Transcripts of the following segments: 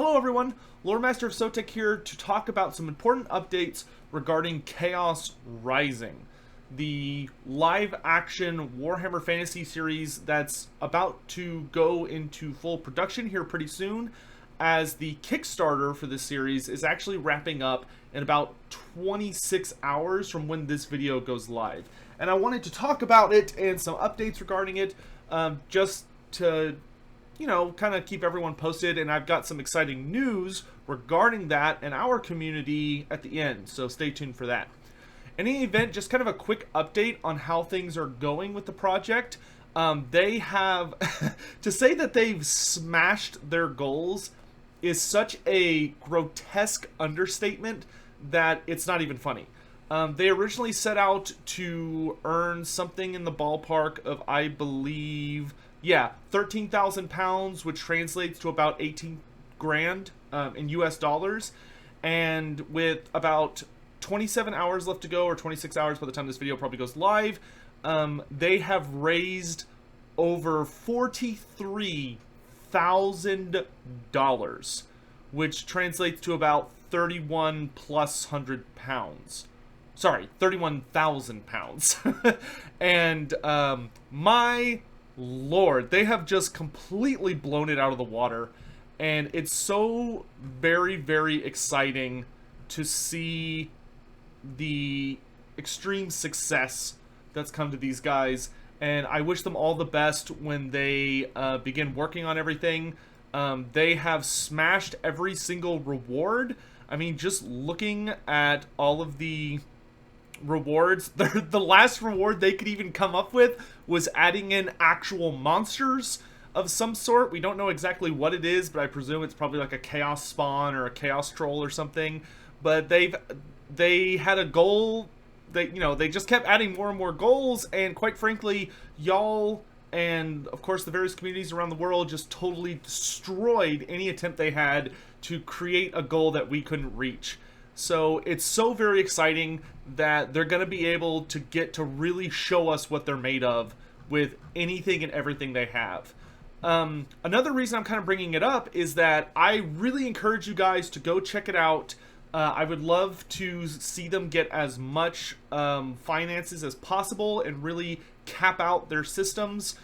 Hello everyone, Lore Master of Sotek here to talk about some important updates regarding Chaos Rising, the live-action Warhammer Fantasy series that's about to go into full production here pretty soon, as the Kickstarter for this series is actually wrapping up in about 26 hours from when this video goes live. And I wanted to talk about it and some updates regarding it, just to kind of keep everyone posted, and I've got some exciting news regarding that and our community at the end, so stay tuned for that. In any event, just kind of a quick update on how things are going with the project. They have, to say that they've smashed their goals is such a grotesque understatement that it's not even funny. They originally set out to earn something in the ballpark of, I believe, 13,000 pounds, which translates to about 18 grand in US dollars. And with about 27 hours left to go, or 26 hours by the time this video probably goes live, they have raised over $43,000, which translates to about 3,100 pounds. Sorry, 31,000 pounds. And my Lord, they have just completely blown it out of the water, and it's so very, very exciting to see the extreme success that's come to these guys, and I wish them all the best when they begin working on everything. They have smashed every single reward. I mean, just looking at all of the rewards, the last reward they could even come up with was adding in actual monsters of some sort. We don't know exactly what it is, but I presume it's probably like a chaos spawn or a chaos troll or something. But they had a goal. They just kept adding more and more goals, and quite frankly, y'all and of course the various communities around the world just totally destroyed any attempt they had to create a goal that we couldn't reach. So it's so very exciting that they're going to be able to get to really show us what they're made of with anything and everything they have. Another reason I'm kind of bringing it up is that I really encourage you guys to go check it out. I would love to see them get as much finances as possible and really cap out their systems.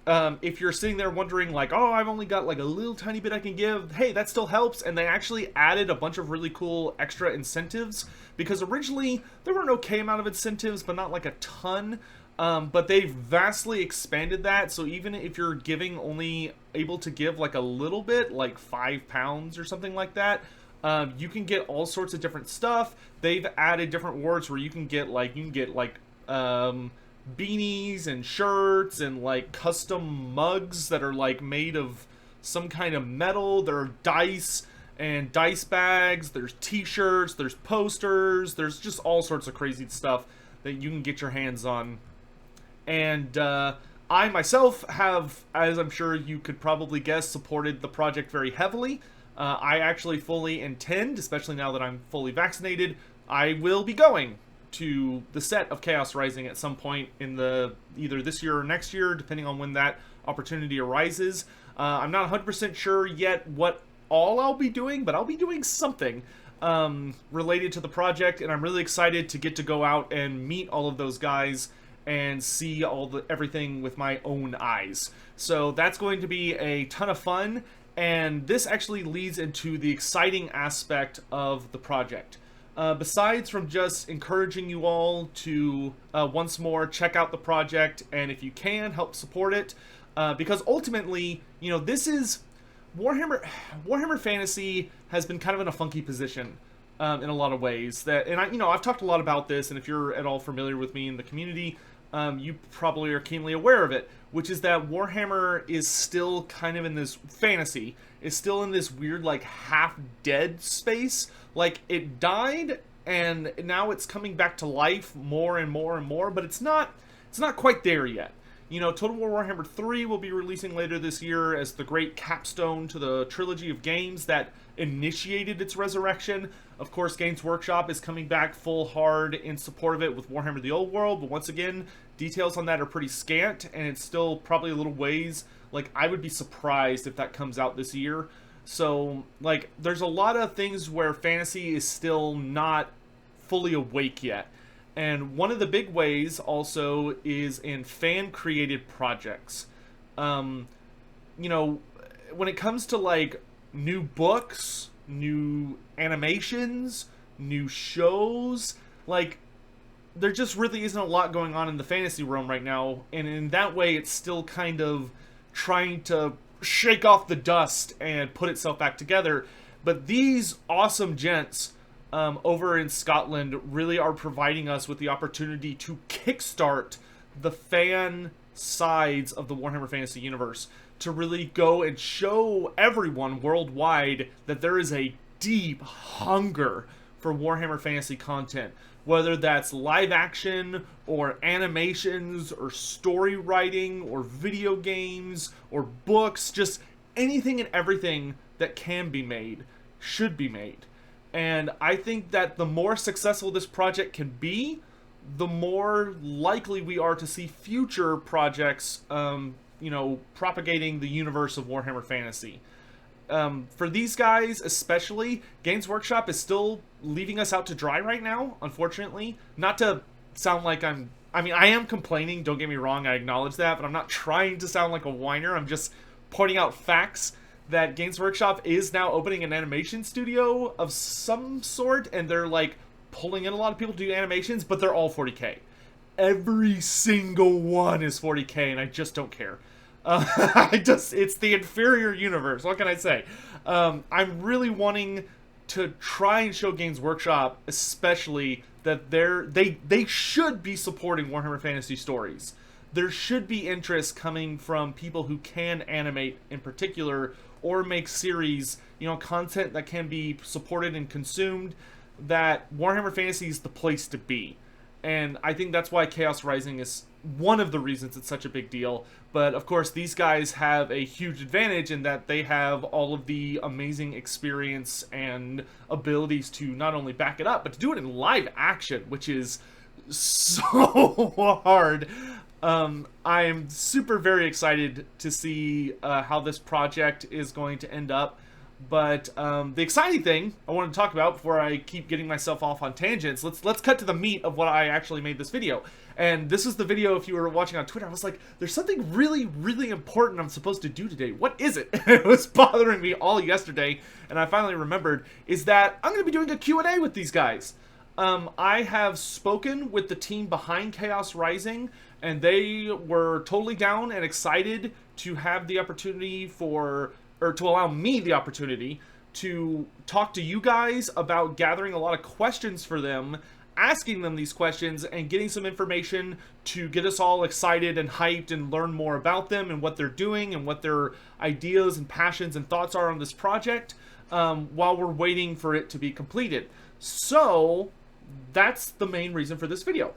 If you're sitting there wondering like, oh, I've only got like a little tiny bit I can give, hey, that still helps. And they actually added a bunch of really cool extra incentives, because originally there were an okay amount of incentives, but not like a ton. But they've vastly expanded that, so even if you're only able to give like a little bit, like 5 pounds or something like that, you can get all sorts of different stuff. They've added different rewards where you can get beanies and shirts and like custom mugs that are like made of some kind of metal. There are dice and dice bags, there's t-shirts, there's posters, there's just all sorts of crazy stuff that you can get your hands on. And I myself have, as I'm sure you could probably guess, supported the project very heavily. I actually fully intend, especially now that I'm fully vaccinated, I will be going to the set of Chaos Rising at some point in either this year or next year, depending on when that opportunity arises. I'm not 100% sure yet what all I'll be doing, but I'll be doing something related to the project, and I'm really excited to get to go out and meet all of those guys and see everything with my own eyes. So that's going to be a ton of fun, and this actually leads into the exciting aspect of the project. Besides from just encouraging you all to once more check out the project, and if you can, help support it, because ultimately, this is Warhammer Fantasy has been kind of in a funky position in a lot of ways. I've talked a lot about this, and if you're at all familiar with me in the community, you probably are keenly aware of it, which is that Warhammer is still kind of in this fantasy, is still in this weird like half-dead space. Like, it died, and now it's coming back to life more and more and more, but it's not quite there yet. Total War Warhammer 3 will be releasing later this year as the great capstone to the trilogy of games that initiated its resurrection. Of course, Games Workshop is coming back full hard in support of it with Warhammer the Old World, but once again, details on that are pretty scant, and it's still probably a little ways. Like, I would be surprised if that comes out this year. So, like, there's a lot of things where fantasy is still not fully awake yet. And one of the big ways also is in fan created projects. Um, you know, when it comes to like new books, new animations, new shows, like there just really isn't a lot going on in the fantasy realm right now, and in that way it's still kind of trying to shake off the dust and put itself back together. But these awesome gents over in Scotland really are providing us with the opportunity to kickstart the fan sides of the Warhammer Fantasy universe, to really go and show everyone worldwide that there is a deep hunger for Warhammer Fantasy content, whether that's live action or animations or story writing or video games or books, just anything and everything that can be made should be made. And I think that the more successful this project can be, the more likely we are to see future projects, propagating the universe of Warhammer Fantasy. For these guys especially, Games Workshop is still leaving us out to dry right now, unfortunately. Not to sound like I am complaining, don't get me wrong, I acknowledge that, but I'm not trying to sound like a whiner. I'm just pointing out facts that Games Workshop is now opening an animation studio of some sort, and they're like pulling in a lot of people to do animations, but they're all 40K. Every single one is 40K, and I just don't care. It's the inferior universe. What can I say? I'm really wanting to try and show Games Workshop, especially, that they should be supporting Warhammer Fantasy stories. There should be interest coming from people who can animate in particular, or make series, content that can be supported and consumed, that Warhammer Fantasy is the place to be. And I think that's why Chaos Rising is one of the reasons it's such a big deal. But of course, these guys have a huge advantage in that they have all of the amazing experience and abilities to not only back it up, but to do it in live action, which is so hard. I am super very excited to see how this project is going to end up. But the exciting thing I want to talk about before I keep getting myself off on tangents, let's cut to the meat of what I actually made this video. And this is the video, if you were watching on Twitter, I was like, there's something really, really important I'm supposed to do today. What is it? It was bothering me all yesterday, and I finally remembered, is that I'm going to be doing a Q&A with these guys. I have spoken with the team behind Chaos Rising, and they were totally down and excited to have the opportunity to allow me the opportunity to talk to you guys about gathering a lot of questions for them, asking them these questions, and getting some information to get us all excited and hyped and learn more about them and what they're doing and what their ideas and passions and thoughts are on this project, while we're waiting for it to be completed. So that's the main reason for this video.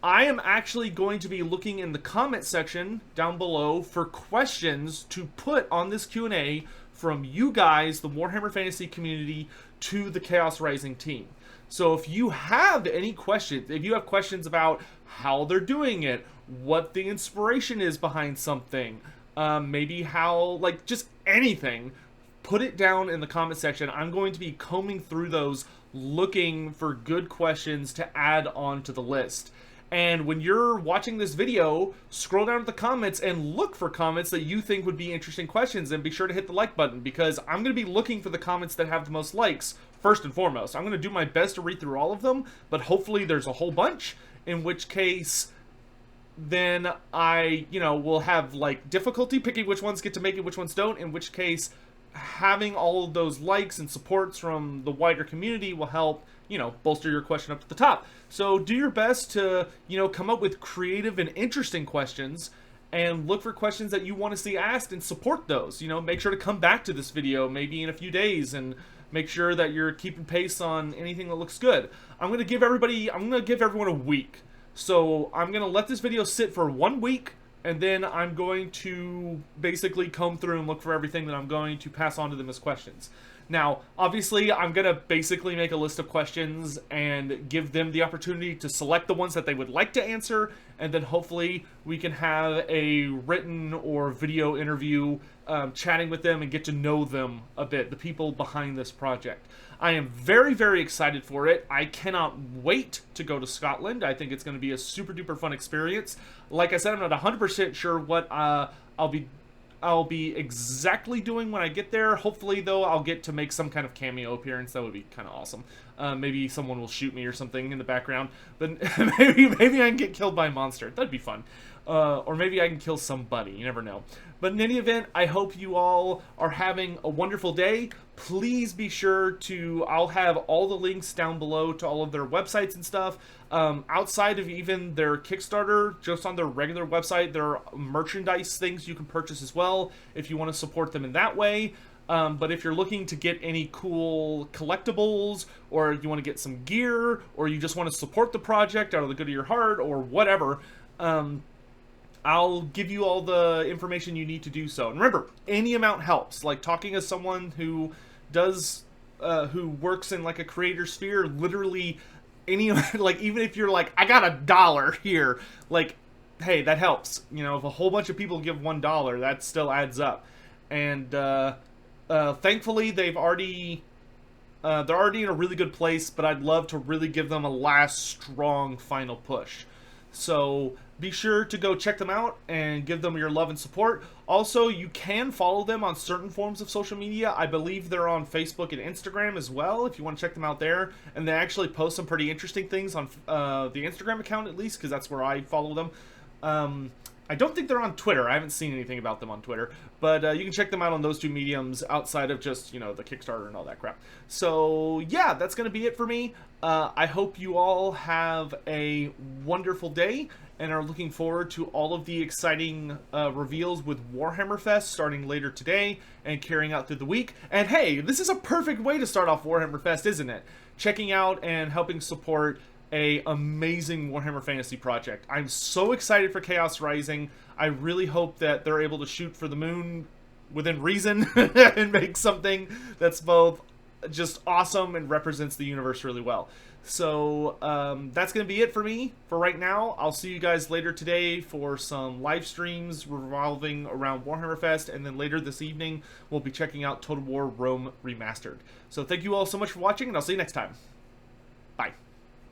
I am actually going to be looking in the comment section down below for questions to put on this Q&A from you guys, the Warhammer Fantasy community, to the Chaos Rising team. So if you have any questions, if you have questions about how they're doing it, what the inspiration is behind something, maybe how, like, just anything, put it down in the comment section. I'm going to be combing through those, looking for good questions to add on to the list. And when you're watching this video, scroll down to the comments and look for comments that you think would be interesting questions, and be sure to hit the like button, because I'm going to be looking for the comments that have the most likes first and foremost. I'm going to do my best to read through all of them, but hopefully there's a whole bunch, in which case then I, will have like difficulty picking which ones get to make it, which ones don't, in which case having all of those likes and supports from the wider community will help, bolster your question up to the top. So do your best to, come up with creative and interesting questions, and look for questions that you want to see asked and support those. Make sure to come back to this video maybe in a few days and make sure that you're keeping pace on anything that looks good. I'm going to give everyone a week. So I'm going to let this video sit for 1 week, and then I'm going to basically comb through and look for everything that I'm going to pass on to them as questions. Now, obviously, I'm going to basically make a list of questions and give them the opportunity to select the ones that they would like to answer, and then hopefully we can have a written or video interview chatting with them and get to know them a bit, the people behind this project. I am very, very excited for it. I cannot wait to go to Scotland. I think it's going to be a super duper fun experience. Like I said, I'm not 100% sure what I'll be exactly doing when I get there. Hopefully, though, I'll get to make some kind of cameo appearance. That would be kind of awesome. Maybe someone will shoot me or something in the background. But maybe I can get killed by a monster. That'd be fun. Or maybe I can kill somebody. You never know. But in any event, I hope you all are having a wonderful day. Please be sure to... I'll have all the links down below to all of their websites and stuff. Outside of even their Kickstarter, just on their regular website, there are merchandise things you can purchase as well if you want to support them in that way. But if you're looking to get any cool collectibles, or you want to get some gear, or you just want to support the project out of the good of your heart, or whatever, I'll give you all the information you need to do so. And remember, any amount helps. Like talking to someone who does, who works in like a creator sphere, literally any, like even if you're like, I got $1 here, like, hey, that helps. You know, if a whole bunch of people give $1, that still adds up. And thankfully, they're already in a really good place, but I'd love to really give them a last strong final push. So be sure to go check them out and give them your love and support. Also, you can follow them on certain forms of social media. I believe they're on Facebook and Instagram as well, if you want to check them out there. And they actually post some pretty interesting things on the Instagram account, at least, because that's where I follow them. I don't think they're on Twitter. I haven't seen anything about them on Twitter. But you can check them out on those two mediums outside of just, you know, the Kickstarter and all that crap. So, yeah, that's going to be it for me. I hope you all have a wonderful day and are looking forward to all of the exciting reveals with Warhammer Fest starting later today and carrying out through the week. And hey, this is a perfect way to start off Warhammer Fest, isn't it? Checking out and helping support a amazing Warhammer Fantasy project. I'm so excited for Chaos Rising. I really hope that they're able to shoot for the moon within reason and make something that's both just awesome and represents the universe really well. So that's going to be it for me for right now. I'll see you guys later today for some live streams revolving around Warhammer Fest, and then later this evening we'll be checking out Total War Rome Remastered. So thank you all so much for watching, and I'll see you next time. Bye.